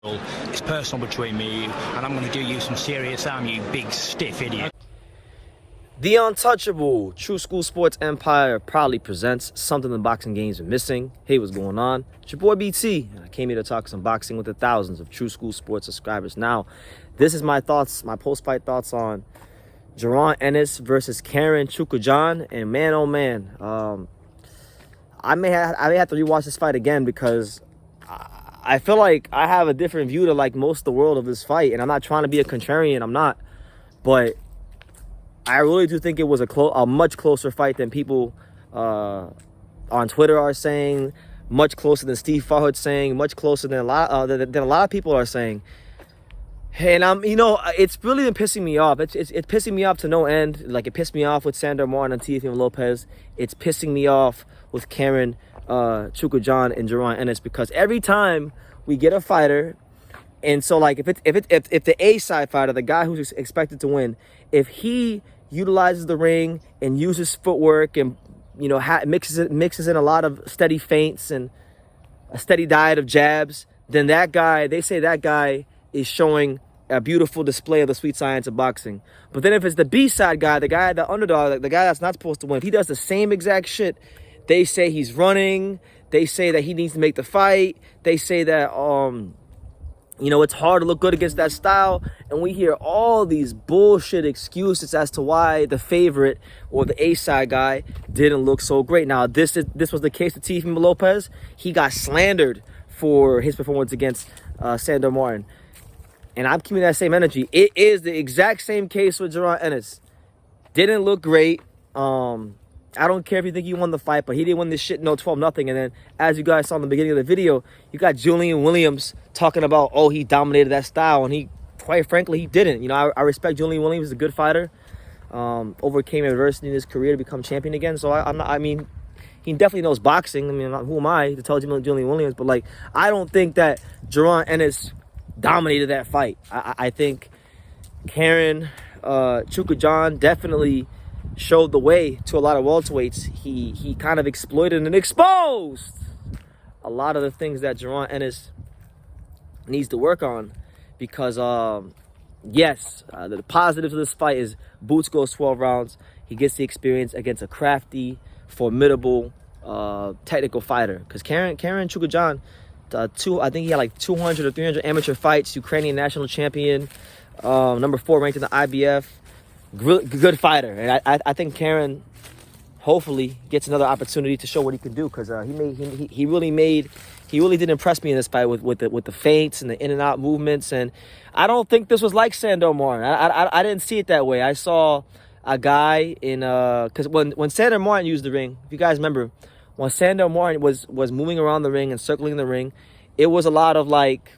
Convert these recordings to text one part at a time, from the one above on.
It's personal between me, and I'm going to do you some serious harm, you big stiff idiot. The untouchable True School Sports Empire proudly presents something the boxing games are missing. Hey, what's going on? It's your boy BT, and I came here to talk some boxing with the thousands of True School Sports subscribers. Now, this is my thoughts, my post-fight thoughts on Jaron Ennis versus Karen Chukhadzhian, and man, oh man, I may have to rewatch this fight again because I feel like I have a different view to like most of the world of this fight, and I'm not trying to be a contrarian. I'm not, but I really do think it was a much closer fight than people on Twitter are saying, much closer than Steve Farhood's saying, much closer than a lot of people are saying. And it's really been pissing me off. It's pissing me off to no end. Like, it pissed me off with Sandor Martin and Teofimo Lopez. It's pissing me off with Karen Chukhadzhian and Jaron Ennis, because every time we get a fighter, and so like if the A side fighter, the guy who's expected to win, if he utilizes the ring and uses footwork and mixes in a lot of steady feints and a steady diet of jabs, then that guy, they say that guy is showing a beautiful display of the sweet science of boxing. But then if it's the B side guy, the underdog, the guy that's not supposed to win, if he does the same exact shit, they say he's running. They say that he needs to make the fight. They say that it's hard to look good against that style. And we hear all these bullshit excuses as to why the favorite or the A-side guy didn't look so great. Now, this was the case with Teofimo Lopez. He got slandered for his performance against Sandor Martin. And I'm keeping that same energy. It is the exact same case with Jaron Ennis. Didn't look great. I don't care if you think he won the fight, but he didn't win this shit 12-0. And then, as you guys saw in the beginning of the video, you got Julian Williams talking about, oh, he dominated that style. And he, quite frankly, he didn't. I respect Julian Williams. He's a good fighter. Overcame adversity in his career to become champion again. So, he definitely knows boxing. Who am I to tell Julian Williams? But, I don't think that Jaron Ennis dominated that fight. I think Karen Chukhadzhian definitely showed the way to a lot of welterweights. He kind of exploited and exposed a lot of the things that Jaron Ennis needs to work on, because the positives of this fight is Boots goes 12 rounds. He gets the experience against a crafty, formidable, technical fighter. Because Karen Chukhadzhian, I think he had like 200 or 300 amateur fights, Ukrainian national champion, number 4 ranked in the IBF. Good fighter, and I think Karen hopefully gets another opportunity to show what he can do, because he really did impress me in this fight with the feints and the in and out movements. And I don't think this was like Sandor Martin. I didn't see it that way. I saw a guy in because when Sandor Martin used the ring, if you guys remember, when Sandor Martin was moving around the ring and circling the ring, it was a lot of like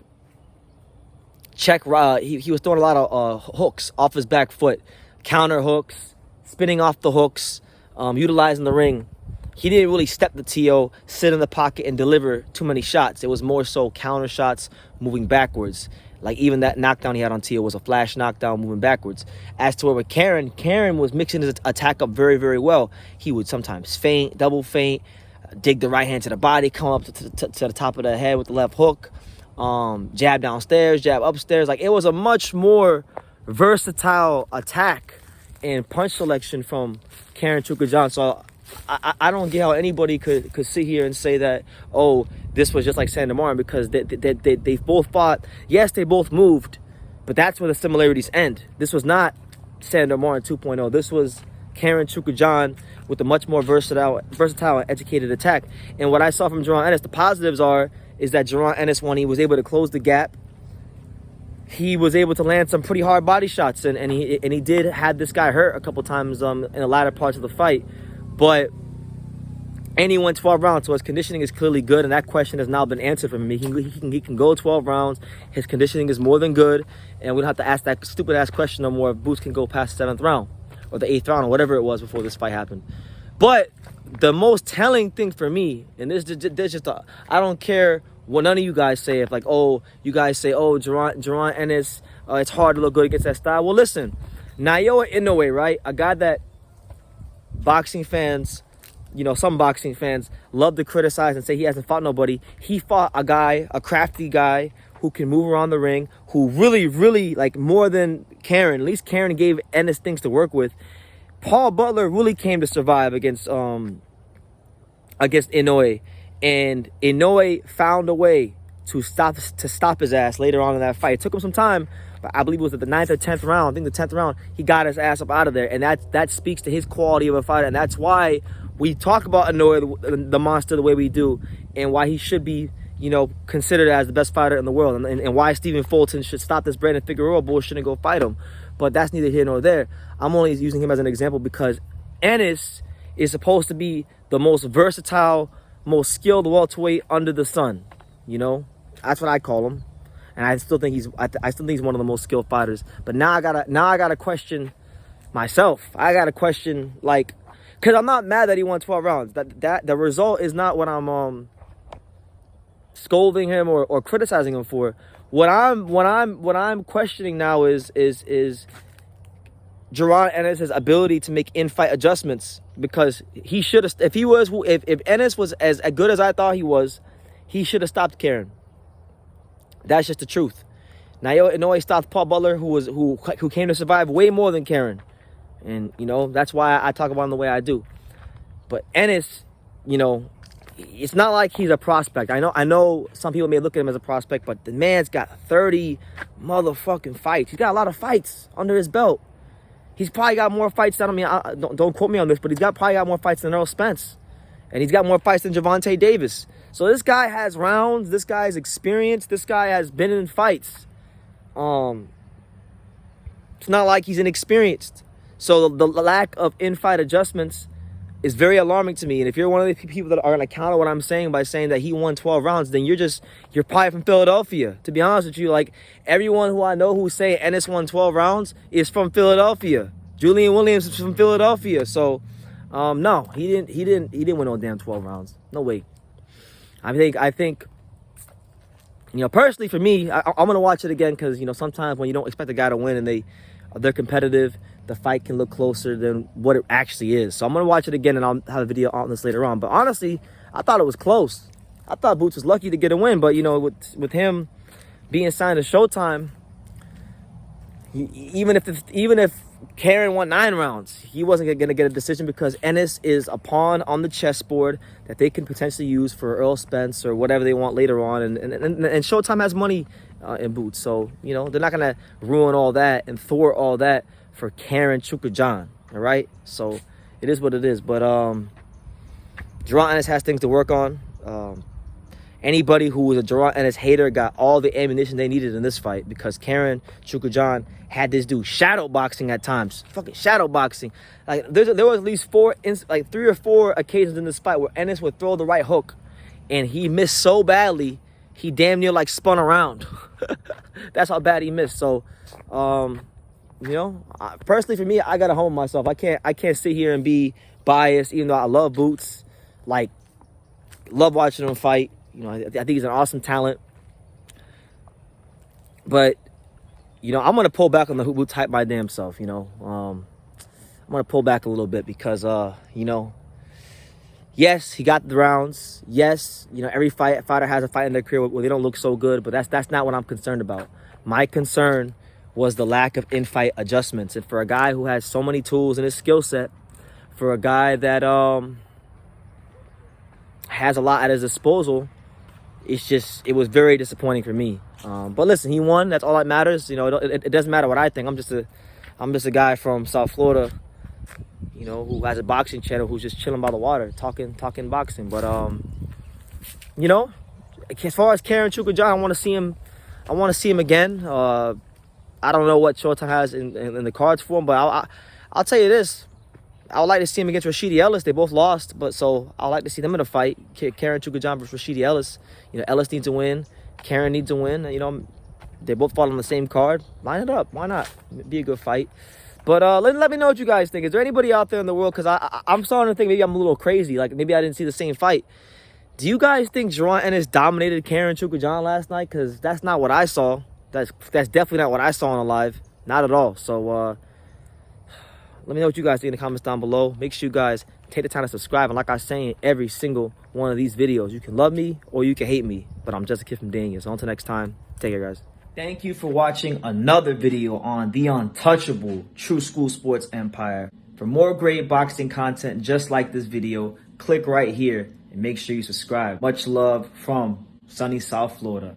check. He was throwing a lot of hooks off his back foot. Counter hooks, spinning off the hooks, utilizing the ring. He didn't really step the TO, sit in the pocket, and deliver too many shots. It was more so counter shots, moving backwards. Like, even that knockdown he had on TO was a flash knockdown, moving backwards. As to where with Karen was mixing his attack up very, very well. He would sometimes feint, double feint, dig the right hand to the body, come up to the top of the head with the left hook, jab downstairs, jab upstairs. Like, it was a much more versatile attack and punch selection from Karen Chukhadzhian. So I don't get how anybody could sit here and say that, oh, this was just like Sandor Martin, because they both fought. Yes, they both moved, but that's where the similarities end. This was not Sandor Martin 2.0. This was Karen Chukhadzhian with a much more versatile and educated attack. And what I saw from Jaron Ennis, the positives is that Jaron Ennis, when he was able to close the gap, he was able to land some pretty hard body shots, and he did have this guy hurt a couple times in the latter parts of the fight. But he went 12 rounds, so his conditioning is clearly good, and that question has now been answered for him. He can go 12 rounds. His conditioning is more than good, and we don't have to ask that stupid ass question no more if Boots can go past the 7th round or the 8th round or whatever it was before this fight happened. But the most telling thing for me, and this just I don't care what none of you guys say, if like, oh, you guys say, oh, Jaron Ennis, it's hard to look good against that style. Well, listen, Naoya Inoue, right? A guy that boxing fans, some boxing fans love to criticize and say he hasn't fought nobody. He fought a crafty guy who can move around the ring, who really, like, more than Karen, at least Karen gave Ennis things to work with. Paul Butler really came to survive against Inoue. And Inoue found a way to stop his ass later on in that fight. It took him some time, but I believe it was at the 9th or 10th round. I think the 10th round, he got his ass up out of there. And that speaks to his quality of a fighter. And that's why we talk about Inoue, the monster, the way we do, and why he should be, you know, considered as the best fighter in the world, and why Stephen Fulton should stop this Brandon Figueroa bullshit and go fight him. But that's neither here nor there. I'm only using him as an example because Ennis is supposed to be the most versatile, most skilled welterweight under the sun. You know, that's what I call him, and I still think he's one of the most skilled fighters. But now I gotta question myself. I gotta question, like, because I'm not mad that he won 12 rounds. That the result is not what I'm scolding him or criticizing him for. What I'm questioning now is Jaron Ennis' ability to make in-fight adjustments, because he should have, if Ennis was as good as I thought he was, he should have stopped Karen. That's just the truth. Now Inoue stopped Paul Butler, who came to survive way more than Karen, and you know that's why I talk about him the way I do. But Ennis, you know, it's not like he's a prospect. I know some people may look at him as a prospect, but the man's got 30 motherfucking fights. He's got a lot of fights under his belt. He's probably got more fights than, don't quote me on this, but he's probably got more fights than Earl Spence. And he's got more fights than Gervonta Davis. So this guy has rounds. This guy's experienced. This guy has been in fights. It's not like he's inexperienced. So the lack of in-fight adjustments is very alarming to me. And if you're one of the people that are going to counter what I'm saying by saying that he won 12 rounds, then you're probably from Philadelphia. To be honest with you, like, everyone who I know who say Ennis won 12 rounds is from Philadelphia. Julian Williams is from Philadelphia. So, no, he didn't win no damn 12 rounds. No way. I think, you know, personally for me, I'm going to watch it again because, you know, sometimes when you don't expect a guy to win and they're competitive, the fight can look closer than what it actually is. So I'm going to watch it again, and I'll have a video on this later on. But honestly, I thought it was close. I thought Boots was lucky to get a win. But, you know, with him being signed to Showtime, even if Karen won 9 rounds, he wasn't going to get a decision because Ennis is a pawn on the chessboard that they can potentially use for Earl Spence or whatever they want later on. And Showtime has money in Boots. So, you know, they're not going to ruin all that and thwart all that for Karen Chukhadzhian, all right? So it is what it is. But Jaron Ennis has things to work on. Anybody who was a Jaron Ennis hater got all the ammunition they needed in this fight, because Karen Chukhadzhian had this dude shadow boxing at times. Fucking shadow boxing. Like, there was at least 3 or 4 occasions in this fight where Ennis would throw the right hook, and he missed so badly, he damn near like spun around. That's how bad he missed. So, you know, personally for me, I gotta humble myself. I can't sit here and be biased, even though I love Boots. Like, love watching him fight. You know, I think he's an awesome talent. But, you know, I'm gonna pull back on the Boots hype my damn self. You know, I'm gonna pull back a little bit because, you know, yes, he got the rounds. Yes, you know, every fighter has a fight in their career where they don't look so good. But that's not what I'm concerned about. My concern was the lack of in-fight adjustments. And for a guy who has so many tools in his skill set, for a guy that has a lot at his disposal, it was very disappointing for me. But listen, he won. That's all that matters. You know, it doesn't matter what I think. I'm just a guy from South Florida, you know, who has a boxing channel, who's just chilling by the water, talking boxing. But you know, as far as Karen Chukhadzhian, I want to see him again. I don't know what Showtime has in the cards for him, but I'll tell you this. I would like to see him against Rashidi Ellis. They both lost, but so I'd like to see them in a fight. Karen Chukhadzhian versus Rashidi Ellis. You know, Ellis needs to win. Karen needs to win. You know, they both fought on the same card. Line it up. Why not? Be a good fight. But let me know what you guys think. Is there anybody out there in the world? Because I'm starting to think maybe I'm a little crazy. Like, maybe I didn't see the same fight. Do you guys think Jaron Ennis dominated Karen Chukhadzhian last night? Because that's not what I saw. That's definitely not what I saw on the live. Not at all. So, Let me know what you guys think in the comments down below. Make sure you guys take the time to subscribe. And like I say in every single one of these videos, you can love me or you can hate me, but I'm just a kid from Dania. So until next time, take care, guys. Thank you for watching another video on the untouchable True School Sports Empire. For more great boxing content just like this video, click right here and make sure you subscribe. Much love from sunny South Florida.